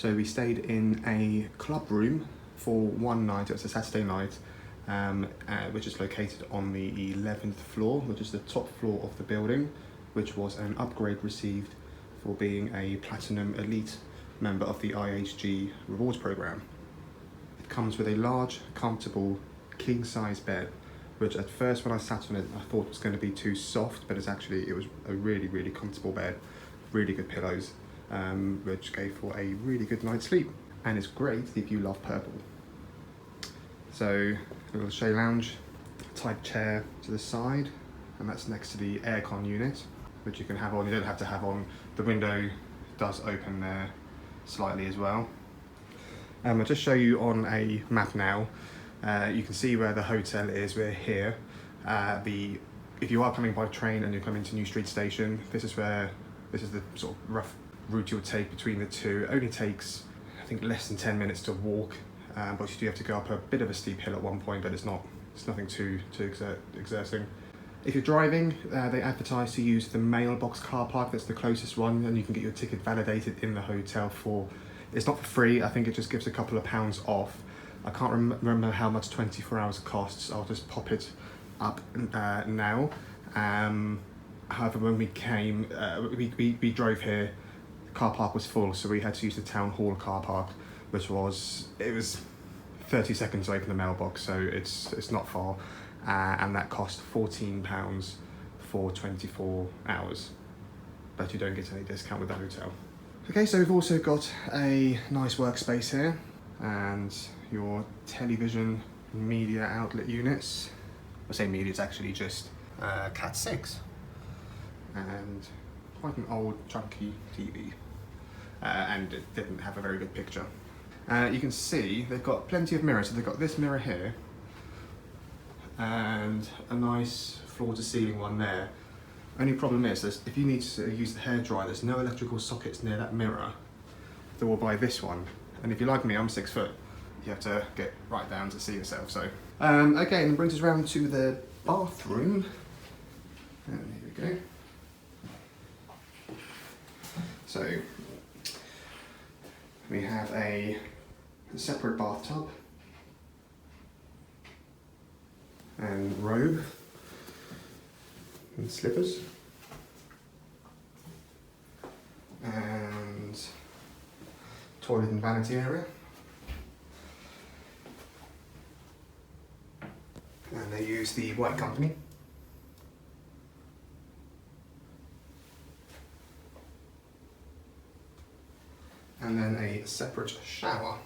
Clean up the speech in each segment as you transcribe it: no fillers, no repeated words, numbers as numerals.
So we stayed in a club room for one night. It was a Saturday night, which is located on the 11th floor, which is the top floor of the building, which was an upgrade received for being a Platinum Elite member of the IHG rewards program. It comes with a large, comfortable, king-size bed, which at first when I sat on it, I thought was going to be too soft, but it was a really, really comfortable bed, really good pillows, which gave for a really good night's sleep. And it's great if you love purple. So, a little chaise lounge type chair to the side, and that's next to the aircon unit, which you can have on. You don't have to have on. The window does open there slightly as well. I'll just show you on a map now. You can see where the hotel is. We're here. If you are coming by train and you're coming to New Street Station, this is the sort of rough route you'll take between the two. It only takes, I think, less than 10 minutes to walk, but you do have to go up a bit of a steep hill at one point, but it's nothing too exerting. If you're driving, they advertise to use the mailbox car park. That's the closest one, and you can get your ticket validated in the hotel it's not for free. I think it just gives a couple of pounds off. I can't remember how much 24 hours costs. I'll just pop it up now. However, when we came, we drove here, the car park was full, so we had to use the town hall car park, it was 30 seconds away from the mailbox, so it's not far, and that cost £14 for 24 hours, but you don't get any discount with the hotel. Okay, so we've also got a nice workspace here, and your television media outlet units. I say media, it's actually just Cat 6, and quite an old chunky TV, and it didn't have a very good picture. You can see they've got plenty of mirrors, so they've got this mirror here, and a nice floor to ceiling one there. Only problem is if you need to use the hairdryer, there's no electrical sockets near that mirror. So we'll buy this one, and if you're like me, I'm 6 foot. You have to get right down to see yourself. So, okay, and it brings us around to the bathroom. And here we go. So, we have a separate bathtub and robe and slippers and toilet and vanity area. And they use the White Company. And then a separate shower.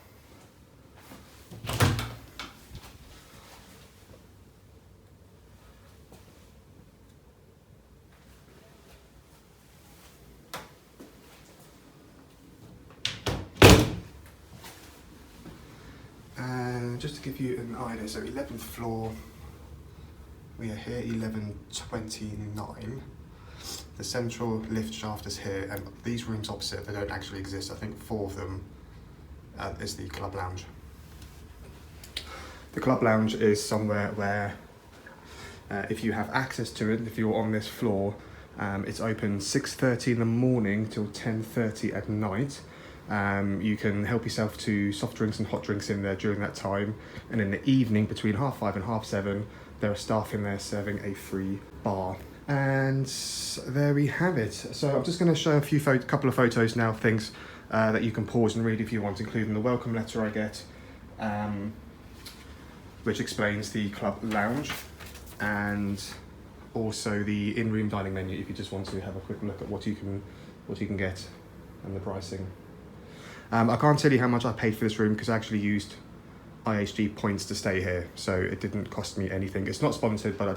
And just to give you an idea, so 11th floor, we are here 1129. The central lift shaft is here, and these rooms opposite, they don't actually exist. I think 4 of them is the club lounge. The club lounge is somewhere where, if you have access to it, if you're on this floor, it's open 6:30 in the morning till 10:30 at night. You can help yourself to soft drinks and hot drinks in there during that time, and in the evening between 5:30 and 7:30 there are staff in there serving a free bar. And there we have it. So I'm just going to show a couple of photos now of things that you can pause and read if you want, including the welcome letter I get, which explains the club lounge, and also the in-room dining menu if you just want to have a quick look at what you can get and the pricing. I can't tell you how much I paid for this room because I actually used IHG points to stay here, so it didn't cost me anything. It's not sponsored, but I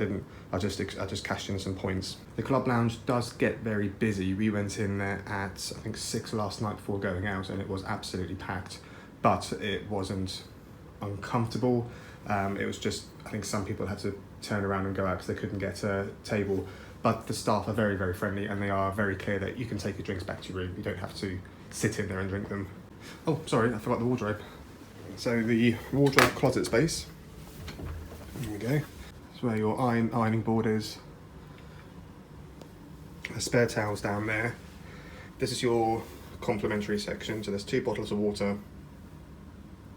just cashed in some points. The club lounge does get very busy. We went in there at I think 6 last night before going out, and it was absolutely packed, but it wasn't uncomfortable. It was just, I think some people had to turn around and go out because they couldn't get a table, but the staff are very, very friendly, and they are very clear that you can take your drinks back to your room. You don't have to sit in there and drink them. Oh, sorry, I forgot the wardrobe. So the wardrobe closet space, there we go. That's where your ironing board is. The spare towels down there. This is your complimentary section. So there's 2 bottles of water,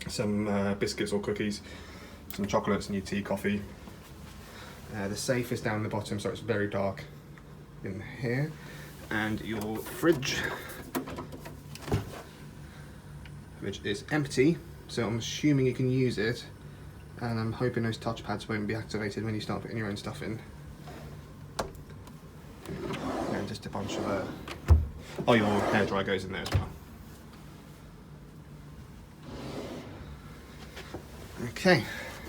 some biscuits or cookies, some chocolates, and your tea, coffee. The safe is down the bottom, so it's very dark in here. And your fridge, which is empty, so I'm assuming you can use it, and I'm hoping those touchpads won't be activated when you start putting your own stuff in. And just a bunch of oh, your hairdryer goes in there as well. Okay,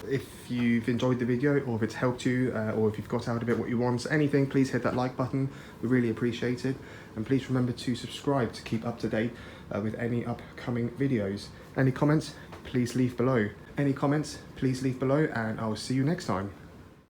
if you've enjoyed the video, or if it's helped you, or if you've got out of it what you want, anything, please hit that like button. We really appreciate it. And please remember to subscribe to keep up to date with any upcoming videos. Any comments, please leave below. And I'll see you next time.